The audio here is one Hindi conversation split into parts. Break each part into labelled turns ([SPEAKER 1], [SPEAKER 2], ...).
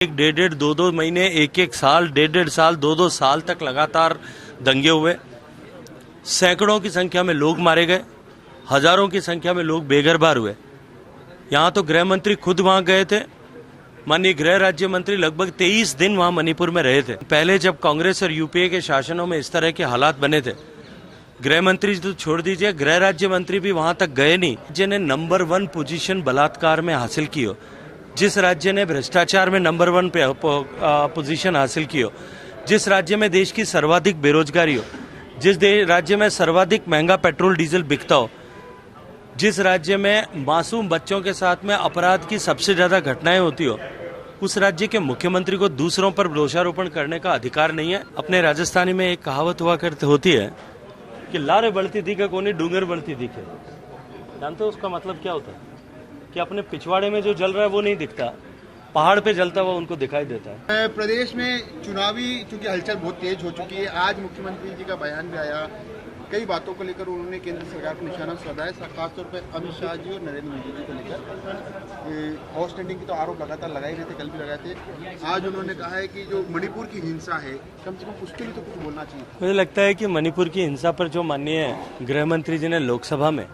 [SPEAKER 1] एक डेढ़ दो दो महीने, एक साल, डेढ़ साल, दो साल तक लगातार दंगे हुए। सैकड़ों की संख्या में लोग मारे गए, हजारों की संख्या में लोग बेघर हुए। यहाँ तो गृह मंत्री खुद वहां गए थे। माननीय गृह राज्य मंत्री लगभग 23 दिन वहां मणिपुर में रहे थे। पहले जब कांग्रेस और यूपीए के शासनों में इस तरह के हालात बने थे, गृह मंत्री तो छोड़ दीजिए, गृह राज्य मंत्री भी वहां तक गए नहीं। राज्य ने नंबर 1 पोजीशन बलात्कार में हासिल की हो, जिस राज्य ने भ्रष्टाचार में नंबर 1 पोजीशन हासिल की हो, जिस राज्य में देश की सर्वाधिक बेरोजगारी हो, जिस राज्य में सर्वाधिक महंगा पेट्रोल डीजल बिकता हो, जिस राज्य में मासूम बच्चों के साथ में अपराध की सबसे ज्यादा घटनाएं होती हो, उस राज्य के मुख्यमंत्री को दूसरों पर दोषारोपण करने का अधिकार नहीं है। अपने राजस्थानी में एक कहावत हुआ करती होती है कि लारे बढ़ती दिखे कोनी डूंगर बढ़ती दिखे। जानते हो उसका मतलब क्या होता है? कि अपने पिछवाड़े में जो जल रहा है वो नहीं दिखता, पहाड़ पे जलता हुआ उनको दिखाई देता है।
[SPEAKER 2] प्रदेश में चुनावी चूंकि हलचल बहुत तेज हो चुकी है, आज मुख्यमंत्री जी का बयान भी आया, कई बातों को लेकर उन्होंने केंद्र सरकार को निशाना साधा, खासतौर पर अमित शाह जी और नरेंद्र मोदी जी को लेकर। हाउस टेंडिंग की तो आरोप लगातार लगाए रहे थे, कल भी लगाए थे। आज उन्होंने कहा है कि जो मणिपुर की हिंसा है, कम से कम उसके लिए तो कुछ बोलना चाहिए।
[SPEAKER 1] मुझे लगता है कि मणिपुर की हिंसा पर जो माननीय गृह मंत्री जी ने लोकसभा में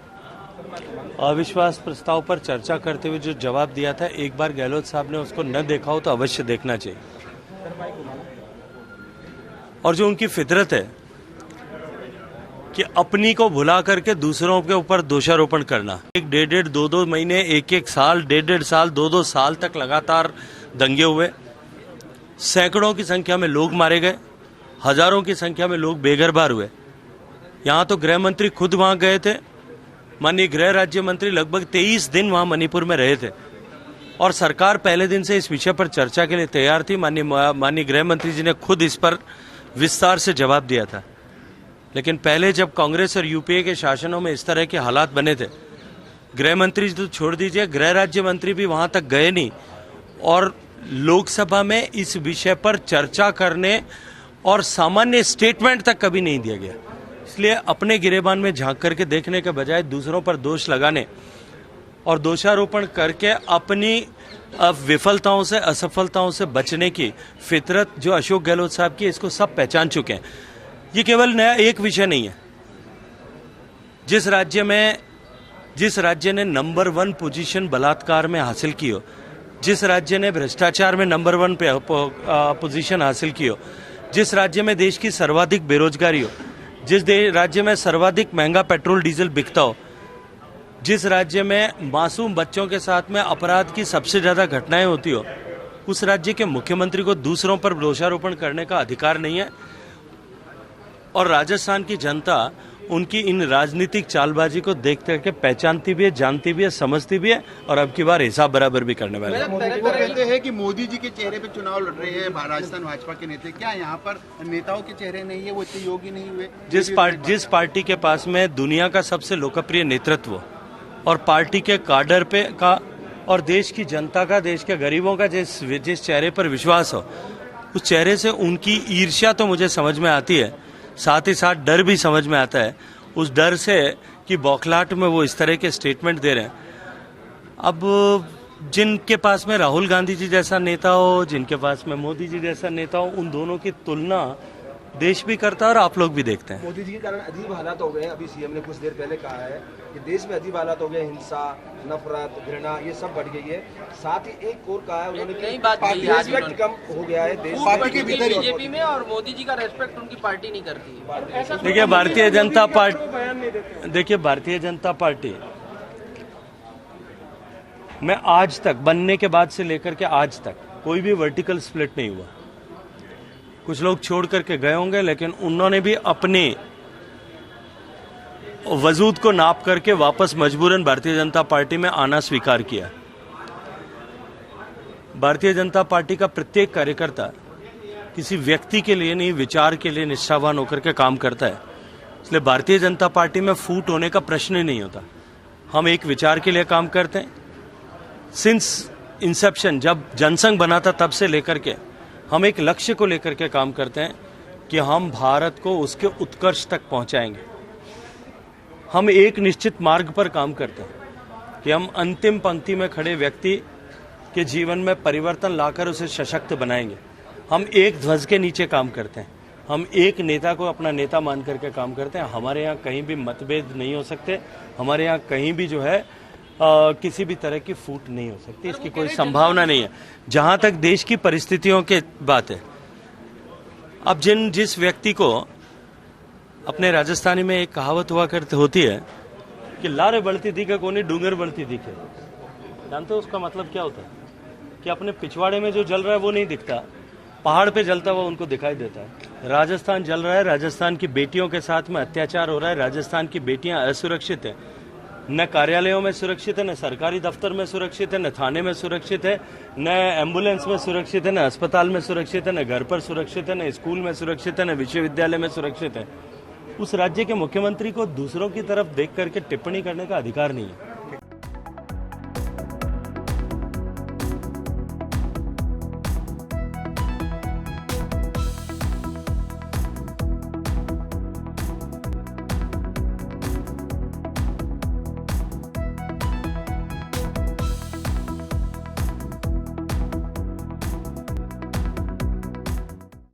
[SPEAKER 1] अविश्वास प्रस्ताव पर चर्चा करते हुए जो जवाब दिया था, एक बार गहलोत साहब ने उसको न देखा हो तो अवश्य देखना चाहिए। और जो उनकी फितरत है कि अपनी को भुला करके दूसरों के ऊपर दोषारोपण करना, एक डेढ़ दो महीने, एक साल, डेढ़ साल, दो साल तक लगातार दंगे हुए। सैकड़ों की संख्या में लोग मारे गए, हजारों की संख्या में लोग बेघर हुए। यहाँ तो गृह मंत्री खुद वहां गए थे। माननीय गृह राज्य मंत्री लगभग 23 दिन वहां मणिपुर में रहे थे और सरकार पहले दिन से इस विषय पर चर्चा के लिए तैयार थी। माननीय गृह मंत्री जी ने खुद इस पर विस्तार से जवाब दिया था। लेकिन पहले जब कांग्रेस और यूपीए के शासनों में इस तरह के हालात बने थे, गृह मंत्री तो छोड़ दीजिए, गृह राज्य मंत्री भी वहां तक गए नहीं और लोकसभा में इस विषय पर चर्चा करने और सामान्य स्टेटमेंट तक कभी नहीं दिया गया। इसलिए अपने गिरेबान में झांक करके देखने के बजाय दूसरों पर दोष लगाने और दोषारोपण करके अपनी विफलताओं से, असफलताओं से बचने की फितरत जो अशोक गहलोत साहब की, इसको सब पहचान चुके हैं। ये केवल नया एक विषय नहीं है। जिस राज्य ने नंबर 1 पोजीशन बलात्कार में हासिल की हो, जिस राज्य ने भ्रष्टाचार में नंबर 1 पोजीशन हासिल की हो, जिस राज्य में देश की सर्वाधिक बेरोजगारी हो, जिस राज्य में सर्वाधिक महंगा पेट्रोल डीजल बिकता हो, जिस राज्य में मासूम बच्चों के साथ में अपराध की सबसे ज्यादा घटनाएं होती हो, उस राज्य के मुख्यमंत्री को दूसरों पर दोषारोपण करने का अधिकार नहीं है। और राजस्थान की जनता उनकी इन राजनीतिक चालबाजी को देखते करके पहचानती भी है, जानती भी है, समझती भी है और अब की बार हिसाब बराबर भी करने वाले हैं।
[SPEAKER 2] वो कहते हैं कि मोदी जी के चेहरे पे चुनाव लड़ रहे हैं राजस्थान भाजपा के नेता। क्या यहाँ पर नेताओं के चेहरे नहीं है? वो इतने योग्य नहीं हुए?
[SPEAKER 1] जिस पार्टी के पास में दुनिया का सबसे लोकप्रिय नेतृत्व और पार्टी के काडर पे का और देश की जनता का, देश के गरीबों का जिस चेहरे पर विश्वास हो, उस चेहरे से उनकी ईर्ष्या तो मुझे समझ में आती है, साथ ही साथ डर भी समझ में आता है। उस डर से कि बौखलाहट में वो इस तरह के स्टेटमेंट दे रहे हैं। अब जिनके पास में राहुल गांधी जी जैसा नेता हो, जिनके पास में मोदी जी जैसा नेता हो, उन दोनों की तुलना देश भी करता है और आप लोग भी देखते हैं।
[SPEAKER 3] मोदी जी के कारण अजीब हालात हो गए। अभी सीएम ने कुछ देर पहले कहा है कि देश में अजीब हालात हो गए, हिंसा, नफरत, घृणा, ये सब बढ़ गई है। साथ ही एक और कहा है उन्होंने कि रेस्पेक्ट कम हो गया है देश
[SPEAKER 2] पार्टी के भीतर
[SPEAKER 4] बीजेपी में और मोदी जी का रेस्पेक्ट उनकी पार्टी नहीं करती है।
[SPEAKER 1] देखिए भारतीय जनता पार्टी में आज तक, बनने के बाद से लेकर के आज तक कोई भी वर्टिकल स्प्लिट नहीं हुआ। कुछ लोग छोड़ करके गए होंगे, लेकिन उन्होंने भी अपने वजूद को नाप करके वापस मजबूरन भारतीय जनता पार्टी में आना स्वीकार किया। भारतीय जनता पार्टी का प्रत्येक कार्यकर्ता किसी व्यक्ति के लिए नहीं, विचार के लिए निष्ठावान होकर के काम करता है। इसलिए भारतीय जनता पार्टी में फूट होने का प्रश्न ही नहीं होता। हम एक विचार के लिए काम करते हैं। सिंस इंसेप्शन, जब जनसंघ बना था तब से लेकर के हम एक लक्ष्य को लेकर के काम करते हैं कि हम भारत को उसके उत्कर्ष तक पहुंचाएंगे। हम एक निश्चित मार्ग पर काम करते हैं कि हम अंतिम पंक्ति में खड़े व्यक्ति के जीवन में परिवर्तन लाकर उसे सशक्त बनाएंगे। हम एक ध्वज के नीचे काम करते हैं, हम एक नेता को अपना नेता मान करके काम करते हैं। हमारे यहाँ कहीं भी मतभेद नहीं हो सकते, हमारे यहाँ कहीं भी जो है किसी भी तरह की फूट नहीं हो सकती, इसकी कोई संभावना नहीं है। जहां तक देश की परिस्थितियों की बात है, अब जिस व्यक्ति को अपने राजस्थानी में एक कहावत हुआ करती होती है कि लारे बढ़ती दिखे कोनी डूंगर बढ़ती दिखे, जानते हो उसका मतलब क्या होता है? कि अपने पिछवाड़े में जो जल रहा है वो नहीं दिखता, पहाड़ पे जलता हुआ उनको दिखाई देता है। राजस्थान जल रहा है, राजस्थान की बेटियों के साथ में अत्याचार हो रहा है, राजस्थान की बेटियां असुरक्षित है, न कार्यालयों में सुरक्षित है, न सरकारी दफ्तर में सुरक्षित है, न थाने में सुरक्षित है, न एम्बुलेंस में सुरक्षित है, न अस्पताल में सुरक्षित है, न घर पर सुरक्षित है, न स्कूल में सुरक्षित है, न विश्वविद्यालय में सुरक्षित है। उस राज्य के मुख्यमंत्री को दूसरों की तरफ देख करके टिप्पणी करने का अधिकार नहीं है।